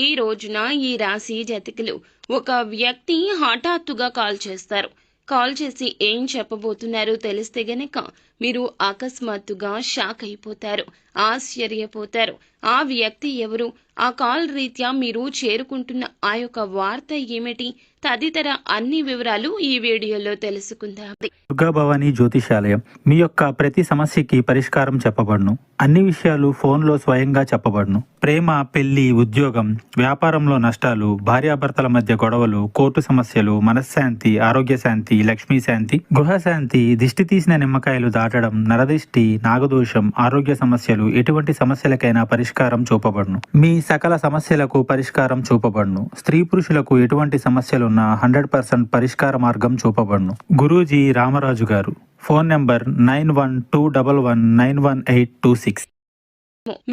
ఈ రోజున ఈ రాశి జాతకులు ఒక వ్యక్తి హఠాత్తుగా కాల్ చేస్తారు. కాల్ చేసి ఏం చెప్పబోతున్నారో తెలిస్తే గనక మీరు అకస్మాత్తుగా షాక్ అయిపోతారు, ఆశ్చర్యపోతారు. ఆ వ్యక్తి ఎవరు, ఆ కాల్ రీత్యా మీరు చేరుకుంటున్న ఆ యొక్క వార్త ఏమిటి, తదితర అన్ని వివరాలు ఈ వీడియోలో తెలుసుకుందాం. దుర్గాభవాని జ్యోతిషాలయం మీ యొక్క ప్రతి సమస్యకి పరిష్కారం చెప్పబడును. అన్ని విషయాలు ఫోన్లో స్వయంగా చెప్పబడును. ప్రేమ, పెళ్లి, ఉద్యోగం, వ్యాపారంలో నష్టాలు, భార్యాభర్తల మధ్య గొడవలు, కోర్టు సమస్యలు, మనశ్శాంతి, ఆరోగ్య శాంతి, లక్ష్మీ శాంతి, గృహశాంతి, దిష్టి తీసిన నిమ్మకాయలు దాటడం, నరదిష్టి, నాగదోషం, ఆరోగ్య సమస్యలు, ఎటువంటి సమస్యలకైనా పరిష్కారం చూపబడును. మీ సకల సమస్యలకు పరిష్కారం చూపబడును. స్త్రీ పురుషులకు ఎటువంటి సమస్యలున్నా 100% పరిష్కార మార్గం చూపబడును. గురూజీ రామరాజు గారు. Phone number 9121191826.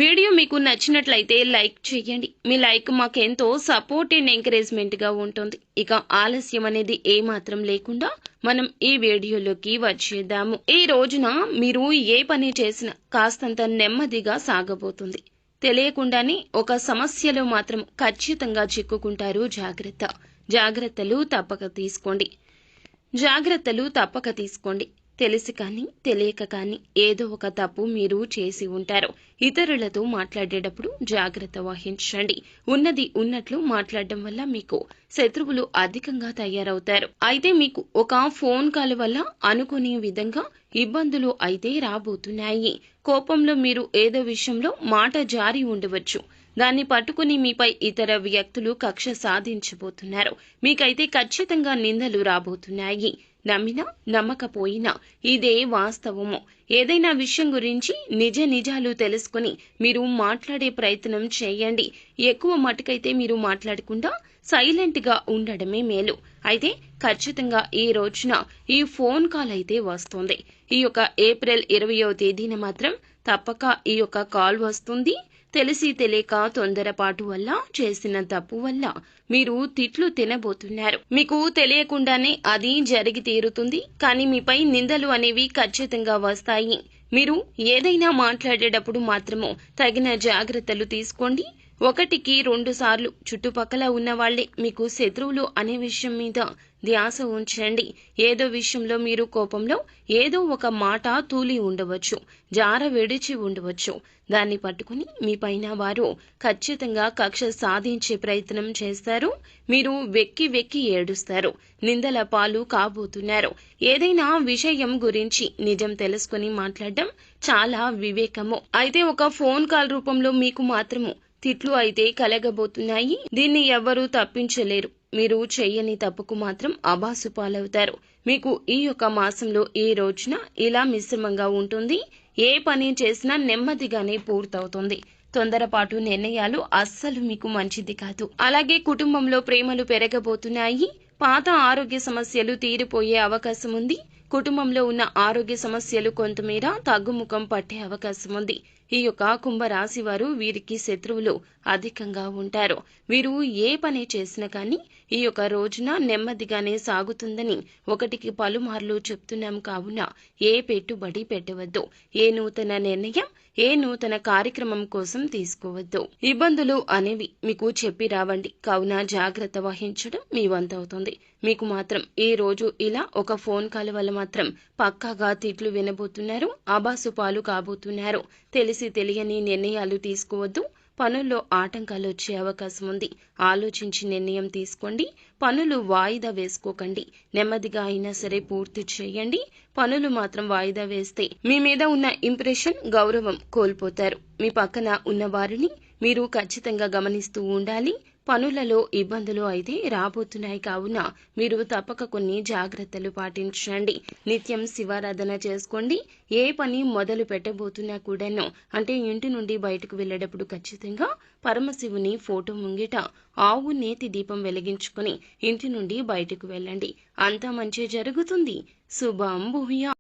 వీడియో మీకు నచ్చినట్లయితే లైక్ చేయండి. మీ లైక్ మాకెంతో సపోర్ట్ అండ్ ఎంకరేజ్మెంట్ గా ఉంటుంది. ఇక ఆలస్యం అనేది ఏమాత్రం లేకుండా మనం ఈ వీడియోలోకి వచ్చేద్దాము. ఈ రోజున మీరు ఏ పని చేసినా కాస్తంత నెమ్మదిగా సాగబోతుంది. తెలియకుండానే ఒక సమస్యలో మాత్రం ఖచ్చితంగా చిక్కుకుంటారు. జాగ్రత్తలు తప్పక తీసుకోండి. తెలిసి కానీ తెలియక కానీ ఏదో ఒక తప్పు మీరు చేసి ఉంటారు. ఇతరులతో మాట్లాడేటప్పుడు జాగ్రత్త వహించండి. ఉన్నది ఉన్నట్లు మాట్లాడడం వల్ల మీకు శత్రువులు అధికంగా తయారవుతారు. అయితే మీకు ఒక ఫోన్ కాల్ వల్ల అనుకునే విధంగా ఇబ్బందులు అయితే రాబోతున్నాయి. కోపంలో మీరు ఏదో విషయంలో మాట జారి ఉండవచ్చు. దాన్ని పట్టుకుని మీపై ఇతర వ్యక్తులు కక్ష సాధించబోతున్నారు. మీకైతే ఖచ్చితంగా నిందలు రాబోతున్నాయి. నమ్మినా నమ్మకపోయినా ఇదే వాస్తవము. ఏదైనా విషయం గురించి నిజాలు తెలుసుకుని మీరు మాట్లాడే ప్రయత్నం చేయండి. ఎక్కువ మటుకైతే మీరు మాట్లాడకుండా సైలెంట్ గా ఉండడమే మేలు. అయితే ఖచ్చితంగా ఈ రోజున ఈ ఫోన్ కాల్ అయితే వస్తుంది. ఈ యొక్క ఏప్రిల్ 20వ తేదీన మాత్రం తప్పక ఈ యొక్క కాల్ వస్తుంది. తెలిసి తెలియక తొందరపాటు వల్ల చేసిన తప్పు వల్ల మీరు తిట్లు తినబోతున్నారు. మీకు తెలియకుండానే అది జరిగి తీరుతుంది. కానీ మీపై నిందలు అనేవి ఖచ్చితంగా వస్తాయి. మీరు ఏదైనా మాట్లాడేటప్పుడు మాత్రము తగిన జాగ్రత్తలు తీసుకోండి. 1కి 2 సార్లు చుట్టుపక్కల ఉన్న వాళ్లే మీకు శత్రువులు అనే విషయం మీద ధ్యాస ఉంచండి. ఏదో విషయంలో మీరు కోపంలో ఏదో ఒక మాట తూలి ఉండవచ్చు, జార విడిచి ఉండవచ్చు. దాన్ని పట్టుకుని మీ పైన వారు ఖచ్చితంగా కక్ష సాధించే ప్రయత్నం చేస్తారు. మీరు వెక్కి ఏడుస్తారు, నిందల పాలు కాబోతున్నారు. ఏదైనా విషయం గురించి నిజం తెలుసుకుని మాట్లాడడం చాలా వివేకము. అయితే ఒక ఫోన్ కాల్ రూపంలో మీకు మాత్రము తిట్లు అయితే కలగబోతున్నాయి. దీన్ని ఎవ్వరూ తప్పించలేరు. మీరు చెయ్యని తప్పుకు మాత్రం అబాసు పాలవుతారు. మీకు ఈ యొక్క మాసంలో ఈ రోజున ఇలా మిశ్రమంగా ఉంటుంది. ఏ పని చేసినా నెమ్మదిగానే పూర్తవుతుంది. తొందరపాటు నిర్ణయాలు అస్సలు మీకు మంచిది కాదు. అలాగే కుటుంబంలో ప్రేమలు పెరగబోతున్నాయి. పాత ఆరోగ్య సమస్యలు తీరిపోయే అవకాశం ఉంది. కుటుంబంలో ఉన్న ఆరోగ్య సమస్యలు కొంతమేర తగ్గుముఖం పట్టే అవకాశం ఉంది. ఈ యొక్క కుంభరాశి వారు వీరికి శత్రువులు అధికంగా ఉంటారు. వీరు ఏ పని చేసినా కానీ ఈ యొక్క రోజున నెమ్మదిగానే సాగుతుందని 1కి పలుమార్లు చెప్తున్నాం. కావున ఏ పెట్టుబడి పెట్టవద్దు. ఏ నూతన నిర్ణయం, ఏ నూతన కార్యక్రమం కోసం తీసుకోవద్దు. ఇబ్బందులు అనేవి మీకు చెప్పి రావండి. కావున జాగ్రత్త వహించడం మీ వంతవుతుంది. మీకు మాత్రం ఈ రోజు ఇలా ఒక ఫోన్ కాల్ వల్ల మాత్రం పక్కాగా తిట్లు వినబోతున్నారు, ఆబాసు పాలు కాబోతున్నారు. తెలిసి తెలియని నిర్ణయాలు తీసుకోవద్దు. పనుల్లో ఆటంకాలు వచ్చే అవకాశం ఉంది. ఆలోచించి నిర్ణయం తీసుకోండి. పనులు వాయిదా వేసుకోకండి. నెమ్మదిగా అయినా సరే పూర్తి చేయండి. పనులు మాత్రం వాయిదా వేస్తే మీ మీద ఉన్న ఇంప్రెషన్, గౌరవం కోల్పోతారు. మీ పక్కన ఉన్న వారిని మీరు ఖచ్చితంగా గమనిస్తూ ఉండాలి. పనులలో ఇబ్బందులు అయితే రాబోతున్నాయి. కావున మీరు తప్పక కొన్ని జాగ్రత్తలు పాటించండి. నిత్యం శివారాధన చేసుకోండి. ఏ పని మొదలు పెట్టబోతున్నా కూడాను, అంటే ఇంటి నుండి బయటకు వెళ్ళేటప్పుడు ఖచ్చితంగా పరమశివుని ఫోటో ముంగిట ఆవు నేతి దీపం వెలిగించుకుని ఇంటి నుండి బయటకు వెళ్ళండి. అంతా మంచి జరుగుతుంది. శుభం భూయా.